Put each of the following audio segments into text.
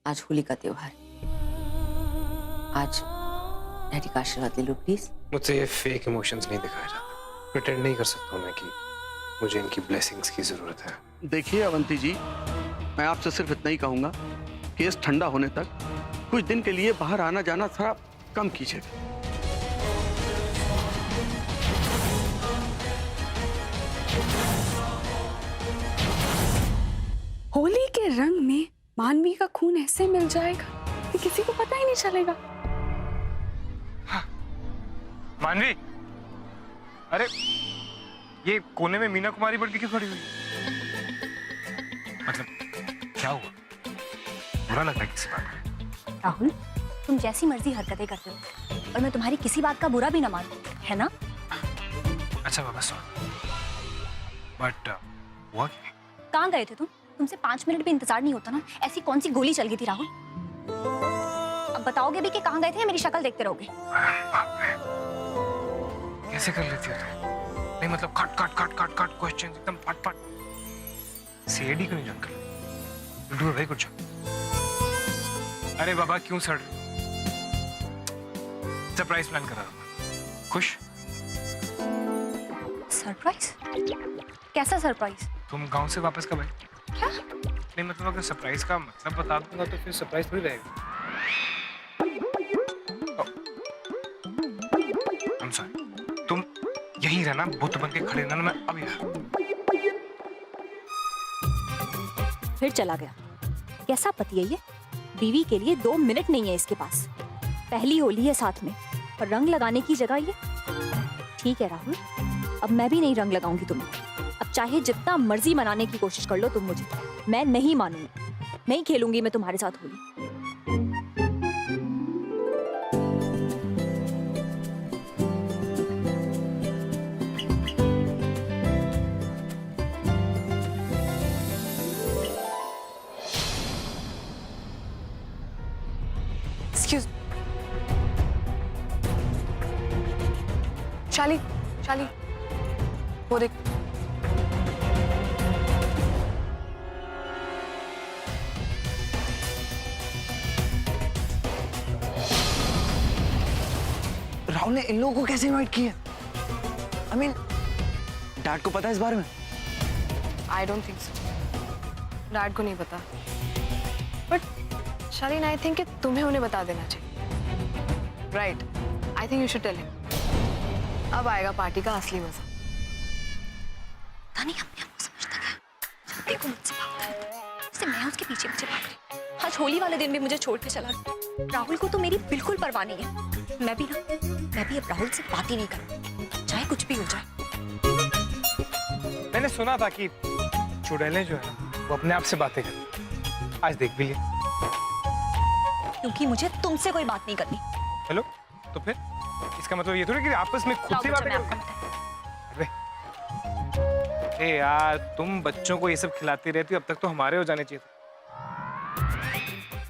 आज होली का त्योहार, आज डैडी का आशीर्वाद ले लो प्लीज। मुझसे ये फेक इमोशंस नहीं दिखाया जाता। प्रिटेंड नहीं कर सकता हूँ मैं कि मुझे इनकी ब्लेसिंग्स की जरूरत है। देखिए अवंती जी, मैं आपसे सिर्फ इतना ही कहूंगा, केस ठंडा होने तक कुछ दिन के लिए बाहर आना जाना थोड़ा कम कीजिएगा। होली के रंग में मानवी का खून ऐसे मिल जाएगा कि किसी को पता ही नहीं चलेगा। मानवी, अरे ये कोने में मीना कुमारी बढ़ के क्यों खड़ी हुई? मतलब क्या हुआ? बुरा लग रहा है किसी बात का? राहुल, तुम जैसी मर्जी हरकतें करते हो और मैं तुम्हारी किसी बात का बुरा भी ना मानूं, है ना? अच्छा बाबा सुन, बट हुआ क्या? कहाँ गए थे तुम? तुमसे 5 मिनट भी इंतजार नहीं होता ना? ऐसी कौन सी गोली चल गई थी राहुल? अब बताओगे भी कि कहाँ गए थे या मेरी शक्ल देखते रहोगे? कैसे कर लेती हो तुम? नहीं मतलब cut cut cut cut cut question एकदम फट फट। सीआईडी क्यों नहीं ज्वाइन कर? डू भाई कुछ। अरे बाबा क्यों सड़? सरप्राइज प्लान कर रहा हूँ। खुश? सरप्राइज? कैसा सरप्राइज? तुम गांव से वापस कब आए? क्या? नहीं मतलब अगर सरप्राइज का मतलब बता दूंगा तो फिर सरप्राइज थोड़ी रहेगा। I'm sorry. तुम यहीं रहना, बुत बन के खड़े रहना, मैं अभी आ रहा हूं। फिर चला गया। कैसा पति है ये? बीवी के लिए 2 मिनट नहीं है इसके पास। पहली होली है साथ में और रंग लगाने की जगह ये। ठीक है राहुल, अब मैं भी नहीं रंग लगाऊंगी तुम्हें। अब चाहे जितना मर्जी मनाने की कोशिश कर लो तुम मुझे, मैं नहीं मानूंगी। नहीं खेलूंगी मैं तुम्हारे साथ होली। एक्सक्यूज शाली, शाली वो देख। राहुल ने इन लोगों को कैसे इनवाइट किया? I mean, डैड को पता है इस बारे में? I don't think so. Dad को नहीं पता, बट शालीन आई थिंक तुम्हें उन्हें बता देना चाहिए। Right, I think you should tell him. अब आएगा पार्टी का असली मजा। नहीं अपने आप को समझता क्या? देखो मुझसे भागता है, जैसे मैं उसके पीछे पीछे भाग रही। आज होली वाले दिन भी मुझे छोड़ के चला गया। राहुल को तो मेरी बिल्कुल परवाह नहीं है। मैं भी अब राहुल से बात ही नहीं करूँ, चाहे कुछ भी हो जाए। मैंने सुना था कि चुड़ैलें जो है वो अपने आप से बातें करती। आज देख भी लिया। क्योंकि मुझे तुमसे कोई बात नहीं करनी। हेलो, तो फिर इसका मतलब ये थोड़ी कि आपस में खुद से बातें करते? अरे ए यार, तुम बच्चों को ये सब खिलाती रहती हो, अब तक तो हमारे हो जाने चाहिए था।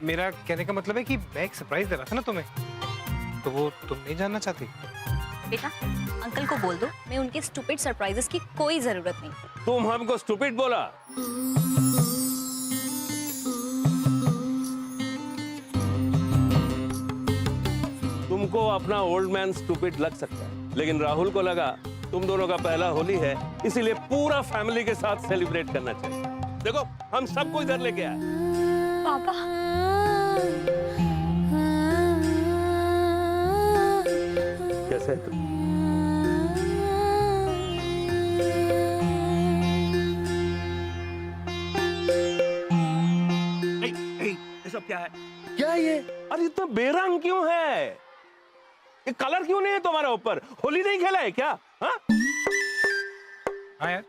मेरा कहने का मतलब है कि मैं एक सरप्राइज दे रहा था ना तुम्हें, तो वो तुम नहीं जानना चाहती? बेटा, अंकल को बोल दो मैं उनके स्टूपिड सरप्राइजेस की कोई जरूरत नहीं। तुम हमको स्टूपिड बोला? तुमको अपना ओल्ड मैन स्टूपिड लग सकता है, लेकिन राहुल को लगा तुम दोनों का पहला होली है, इसीलिए पूरा फैमिली के साथ सेलिब्रेट करना चाहिए। देखो हम सबको इधर लेके आए। पापा, कैसे है तुम? ये सब क्या है? क्या ये? अरे इतना बेरंग क्यों है? ये कलर क्यों नहीं है तुम्हारे ऊपर? होली नहीं खेला है क्या? हाँ? हाँ यार,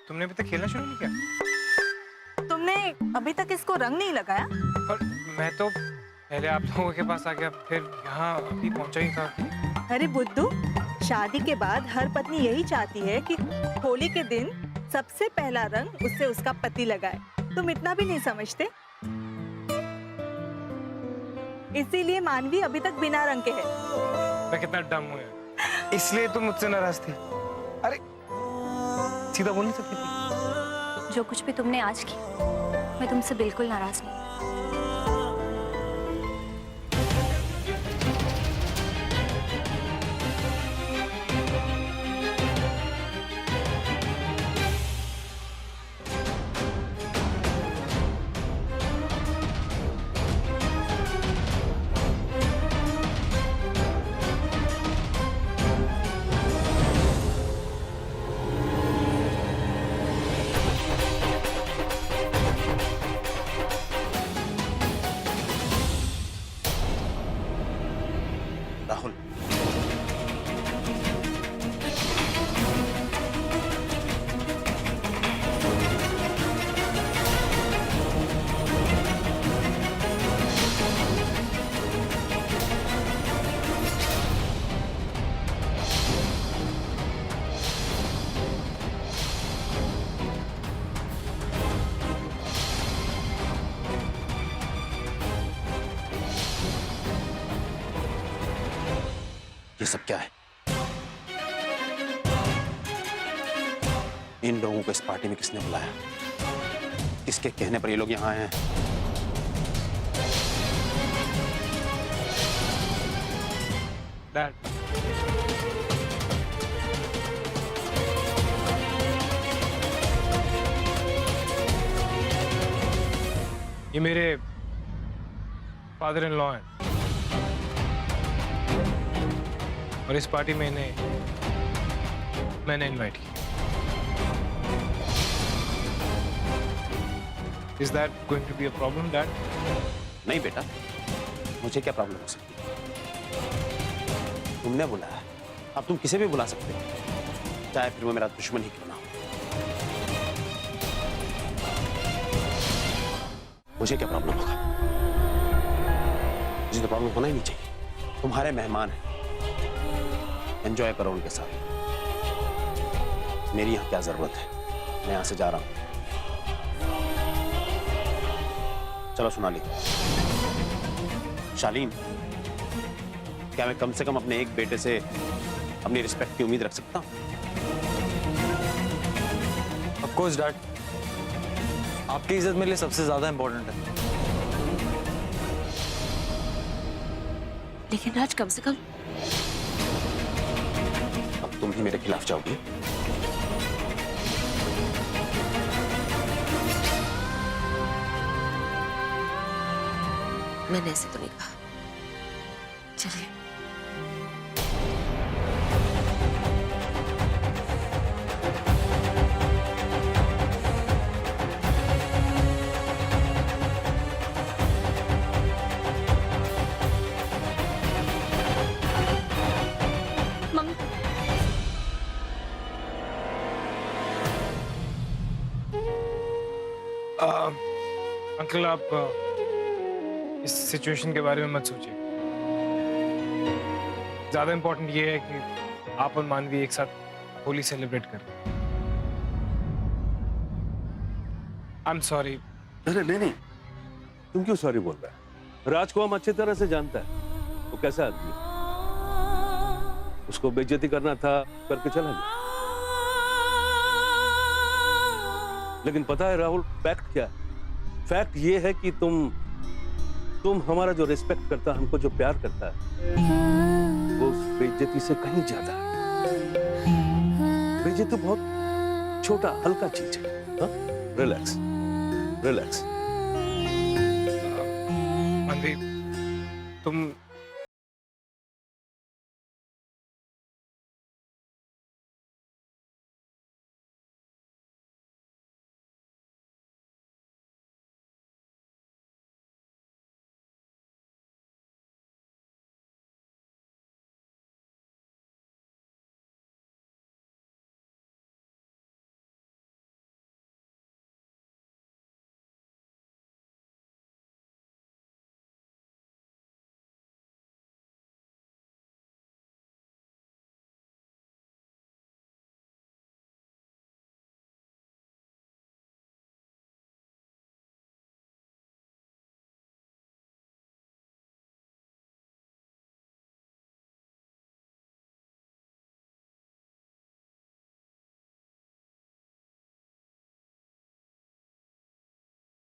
तुमने अभी तक खेलना शुरू नहीं किया? तुमने अभी तक इसको रंग नहीं लगाया? और मैं तो पहले आप लोगों के पास आ गया, फिर यहाँ अभी पहुंचा ही था। अरे बुद्धू, शादी के बाद हर पत्नी यही चाहती है कि होली के दिन सबसे पहला रंग उससे उसका पति लगाए। तुम इतना भी नहीं समझते? इसीलिए मानवी अभी तक बिना रंग के है। मैं कितना डम हूँ यार, इसलिए तुम मुझसे नाराज थी? अरे सीधा बोल नहीं सकती थी? जो कुछ भी तुमने आज की, मैं तुमसे बिल्कुल नाराज नहीं। ये सब क्या है? इन लोगों को इस पार्टी में किसने बुलाया? किसके कहने पर ये लोग यहाँ आए हैं? डैड, ये मेरे फादर इन लॉ हैं और इस पार्टी में मैंने इनवाइट किया। Is that going to be a problem, Dad? नहीं बेटा, मुझे क्या प्रॉब्लम हो सकती है? तुमने बुलाया, अब तुम किसे भी बुला सकते हो, चाहे फिर वो मेरा दुश्मन ही क्यों ना हो। मुझे क्या प्रॉब्लम होगा? मुझे तो प्रॉब्लम होना ही नहीं चाहिए। तुम्हारे मेहमान हैं, एंजॉय करो उनके साथ। मेरी यहाँ क्या जरूरत है? मैं यहाँ से जा रहा हूँ। चलो सोनाली। शालीन, क्या मैं कम से कम अपने एक बेटे से अपनी रिस्पेक्ट की उम्मीद रख सकता हूँ? ऑफ कोर्स डैड, आपकी इज्जत मेरे लिए सबसे ज्यादा इंपॉर्टेंट है। लेकिन राज, कम से कम अब तुम ही मेरे खिलाफ जाओगी? मैंने ऐसे तो नहीं कहा। चलिए। मम्मी, अंकल, आप इस सिचुएशन के बारे में मत सोचिए। ज्यादा इंपॉर्टेंट ये है कि आप और मानवी एक साथ होली सेलिब्रेट करें। I am sorry. अरे नहीं, तुम क्यों सॉरी बोल रहे हैं? राज को हम अच्छी तरह से जानता है, वो कैसा आदमी है। उसको बेइज्जती करना था, करके चला गया। लेकिन पता है राहुल, फैक्ट क्या है? फैक्ट ये है कि तुम हमारा जो रिस्पेक्ट करता है, हमको जो प्यार करता है, वो बेइज्जती से कहीं ज्यादा है। बेइज्जती बहुत छोटा हल्का चीज है। Relax relax. मानवी, तुम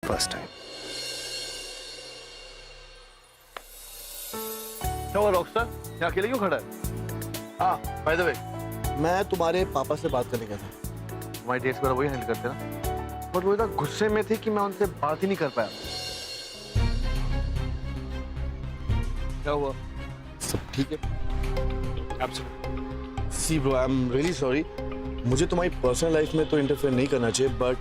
फर्स्ट टाइम। क्या हुआ रॉकस्टार, यहाँ अकेले क्यों खड़ा है? हाँ, बाय द वे, मैं तुम्हारे पापा से बात करने गया था। तुम्हारी डेट्स वगैरह वही हैंडल करते ना, बट वो इतना गुस्से में थे कि मैं उनसे बात ही नहीं कर पाया। क्या हुआ? सब ठीक है? Absolutely. See bro, I am really sorry. मुझे तुम्हारी पर्सनल लाइफ में तो इंटरफेयर नहीं करना चाहिए, बट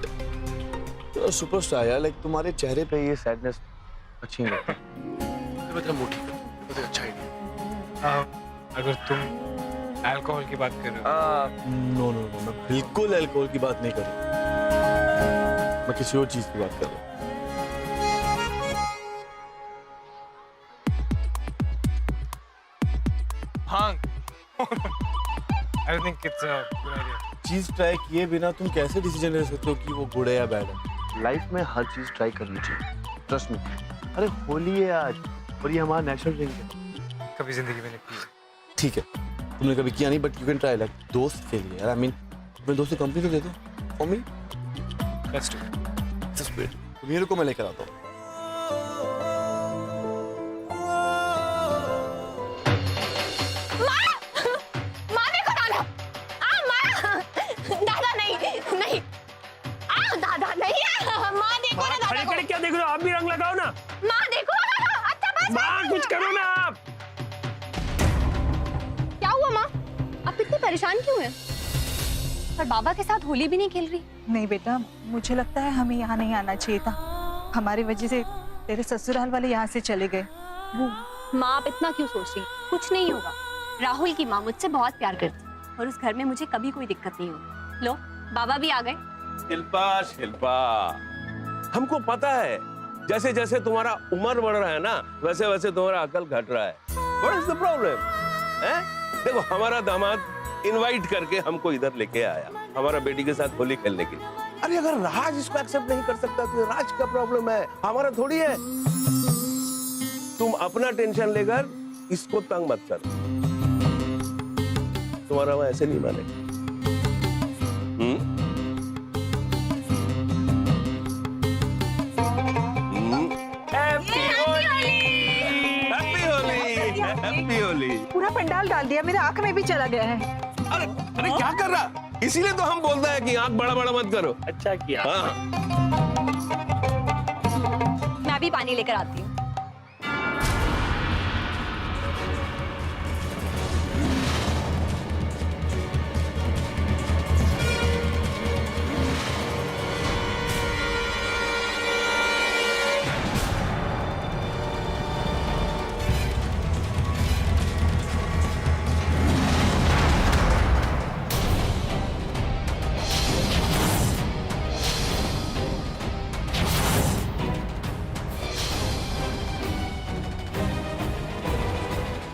सुपरस्टार यार, लाइक तुम्हारे चेहरे पे ये सैडनेस अच्छी नहीं लगती। मतलब मूड ठीक है, मुझे अच्छा ही नहीं। अगर तुम अल्कोहल की बात कर रहे हो, नो नो नो, मैं बिल्कुल अल्कोहल की बात नहीं कर रहा, मैं किसी और चीज की बात कर रहा हूँ। भांग। I think it's a good idea. चीज ट्राई किए बिना तुम कैसे डिसीजन ले सकते हो कि वो गुड है या बैड है? लाइफ में हर चीज ट्राई करनी चाहिए, ट्रस्ट मी। अरे होली है आज और ये हमारा नेशनल ड्रिंक है। कभी जिंदगी में नहीं पी। ठीक है, तुमने कभी किया नहीं, but you can try, like दोस्त के लिए यार। आई मीन अपने दोस्त को कंपनी तो दे दो for me. Let's do it. Just wait, तुम्हें रुको, मैं लेकर आता हूँ। माँ देखो दादा, माँ, दादा नहीं, दादा नहीं, माँ देखो ना दादा को। क्या देख रहे हो? आप भी रंग लगाओ ना। माँ देखो, अच्छा बस। माँ कुछ करो ना आप। क्या हुआ माँ? आप इतने परेशान क्यों हैं? पर बाबा के साथ होली भी नहीं खेल रही। नहीं बेटा, मुझे लगता है हमें यहाँ नहीं आना चाहिए था। हमारी वजह से तेरे ससुराल वाले यहाँ से चले गए। माँ आप इतना क्यों सोच रही? कुछ नहीं होगा। राहुल की माँ मुझसे बहुत प्यार करती और उस घर में मुझे कभी कोई दिक्कत नहीं होगी। लो बाबा भी आ गए। शिल्पा, हमको पता है जैसे जैसे तुम्हारा उम्र बढ़ रहा है ना, वैसे वैसे तुम्हारा अकल घट रहा है। What is the problem? देखो हमारा दामाद इनवाइट करके हमको इधर लेके आया हमारा बेटी के साथ होली खेलने के लिए। अरे अगर राज इसको एक्सेप्ट नहीं कर सकता तो राज का प्रॉब्लम है, हमारा थोड़ी है। तुम अपना टेंशन लेकर इसको तंग मत करो, तुम्हारा वहां ऐसे नहीं मानेगा। हैप्पी होली। पूरा पंडाल डाल दिया, मेरे आंख में भी चला गया है। अरे अरे क्या कर रहा? इसीलिए तो हम बोलते हैं कि आंख बड़ा बड़ा मत करो। अच्छा किया। हाँ। मैं भी पानी लेकर आती हूँ।